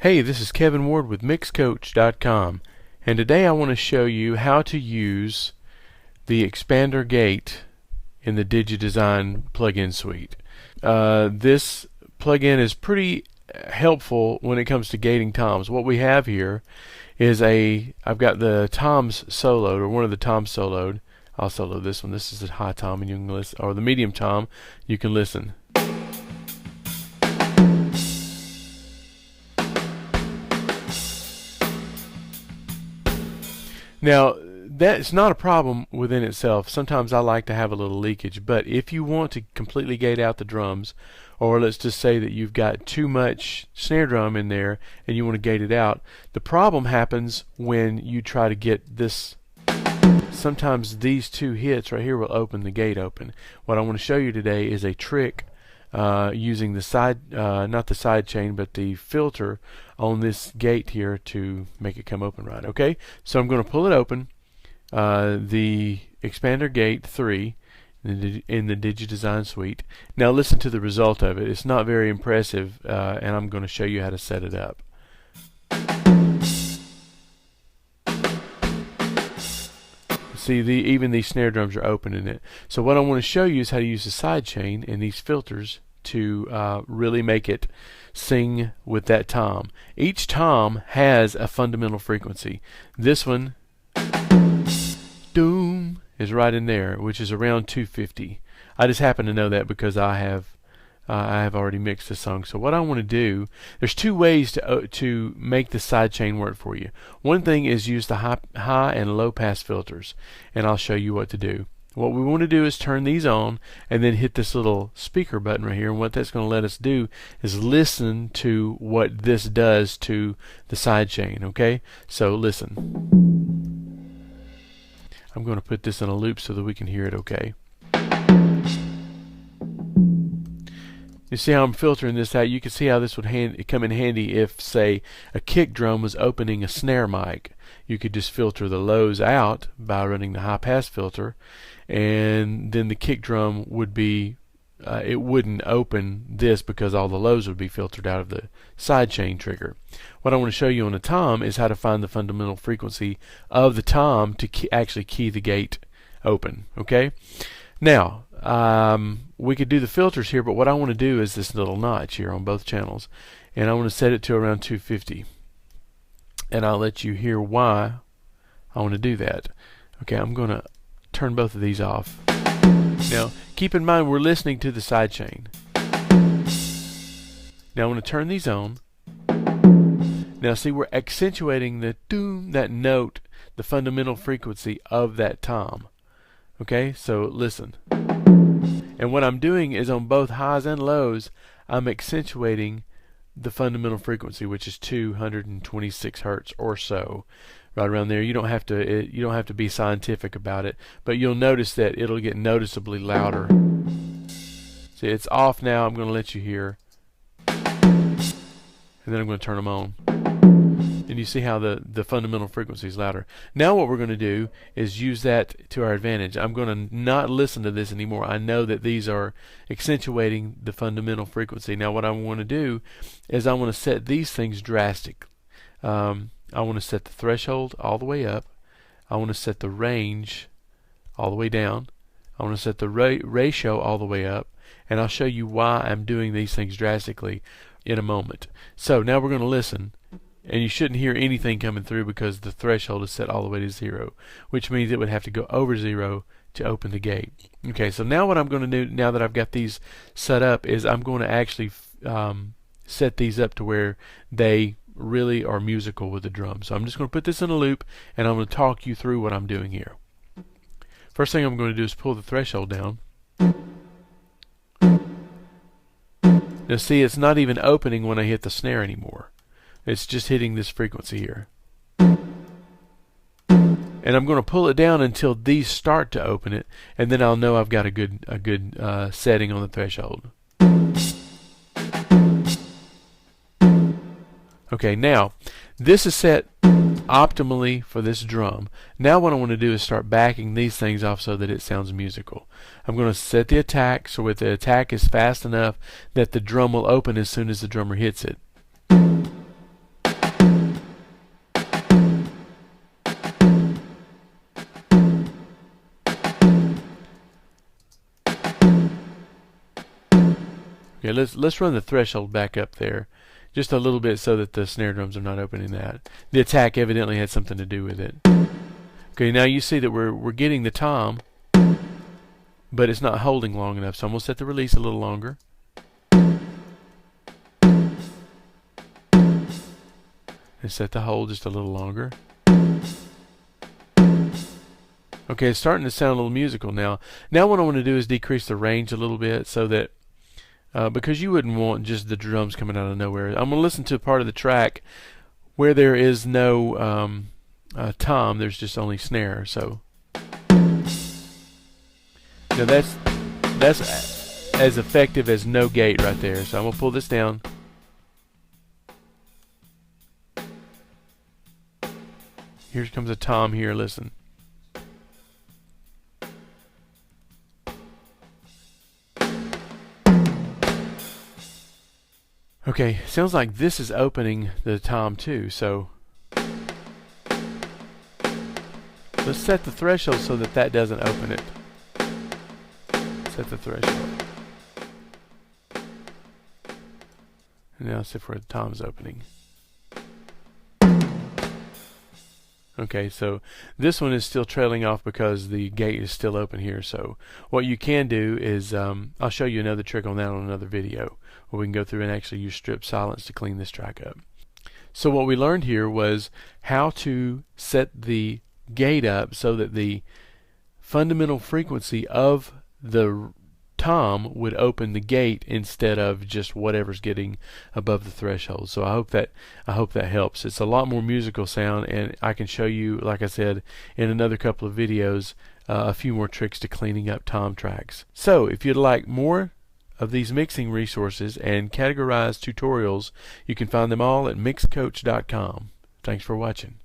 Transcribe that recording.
Hey, this is Kevin Ward with MixCoach.com, and today I want to show you how to use the expander gate in the DigiDesign plugin suite. This plugin is pretty helpful when it comes to gating toms. What we have here is I've got the toms soloed, or one of the toms soloed. I'll solo this one. This is the high tom, and you can listen, or the medium tom. You can listen. Now, that's not a problem within itself. Sometimes I like to have a little leakage, but if you want to completely gate out the drums, or let's just say that you've got too much snare drum in there and you want to gate it out, the problem happens when you try to get this. Sometimes these two hits right here will open the gate open. What I want to show you today is a trick using the side, not the side chain, but the filter on this gate here to make it come open right. Okay, so I'm going to pull it open, the expander gate 3 in the DigiDesign suite. Now listen to the result of it. It's not very impressive, and I'm going to show you how to set it up. See, even these snare drums are open in it. So what I want to show you is how to use the side chain and these filters to really make it sing with that tom. Each tom has a fundamental frequency. This one, doom, is right in there, which is around 250. I just happen to know that because I have already mixed the song. So what I want to do, there's two ways to make the sidechain work for you. One thing is use the high and low pass filters, and I'll show you what to do. What we want to do is turn these on and then hit this little speaker button right here, and what that's going to let us do is listen to what this does to the sidechain. Okay, so listen. I'm going to put this in a loop so that we can hear it okay. You see how I'm filtering this out? You can see how this would come in handy if, say, a kick drum was opening a snare mic. You could just filter the lows out by running the high pass filter, and then the kick drum would be, it wouldn't open this because all the lows would be filtered out of the sidechain trigger. What I want to show you on the tom is how to find the fundamental frequency of the tom to actually key the gate open. Okay? Now, we could do the filters here, but what I want to do is this little notch here on both channels, and I want to set it to around 250, and I'll let you hear why I want to do that. Okay, I'm going to turn both of these off. Now keep in mind we're listening to the sidechain. Now I want to turn these on. Now see, we're accentuating the doom, that note, the fundamental frequency of that tom. Okay, so listen. And what I'm doing is on both highs and lows, I'm accentuating the fundamental frequency, which is 226 hertz or so, right around there. You don't have to be scientific about it, but you'll notice that it'll get noticeably louder. See, it's off now. I'm going to let you hear, and then I'm going to turn them on. And you see how the fundamental frequency is louder. Now what we're going to do is use that to our advantage. I'm going to not listen to this anymore. I know that these are accentuating the fundamental frequency. Now what I want to do is I want to set these things drastic. I want to set the threshold all the way up. I want to set the range all the way down. I want to set the ratio all the way up. And I'll show you why I'm doing these things drastically in a moment. So now we're going to listen. And you shouldn't hear anything coming through because the threshold is set all the way to 0, which means it would have to go over 0 to open the gate. Okay, so now what I'm going to do, now that I've got these set up, is I'm going to actually set these up to where they really are musical with the drum. So I'm just going to put this in a loop, and I'm going to talk you through what I'm doing here. First thing I'm going to do is pull the threshold down. Now see, it's not even opening when I hit the snare anymore. It's just hitting this frequency here. And I'm going to pull it down until these start to open it, and then I'll know I've got a good setting on the threshold. Okay, now this is set optimally for this drum. Now what I want to do is start backing these things off so that it sounds musical. I'm going to set the attack so that the attack is fast enough that the drum will open as soon as the drummer hits it. Okay, let's run the threshold back up there just a little bit so that the snare drums are not opening that. The attack evidently had something to do with it. Okay, now you see that we're getting the tom, but it's not holding long enough, so I'm going to set the release a little longer. And set the hold just a little longer. Okay, it's starting to sound a little musical now. Now what I want to do is decrease the range a little bit so that, because you wouldn't want just the drums coming out of nowhere. I'm going to listen to a part of the track where there is no tom, there's just only snare. So now that's as effective as no gate right there. So I'm going to pull this down. Here comes a tom here, listen. Okay, sounds like this is opening the tom too, so let's set the threshold so that that doesn't open it. Set the threshold. And now let's see if where the tom's opening. Okay, so this one is still trailing off because the gate is still open here. So what you can do is, I'll show you another trick on that on another video, where we can go through and actually use strip silence to clean this track up. So what we learned here was how to set the gate up so that the fundamental frequency of the tom would open the gate instead of just whatever's getting above the threshold. So I hope that helps. It's a lot more musical sound, and I can show you, like I said, in another couple of videos, a few more tricks to cleaning up tom tracks. So if you'd like more of these mixing resources and categorized tutorials, you can find them all at MixCoach.com. Thanks for watching.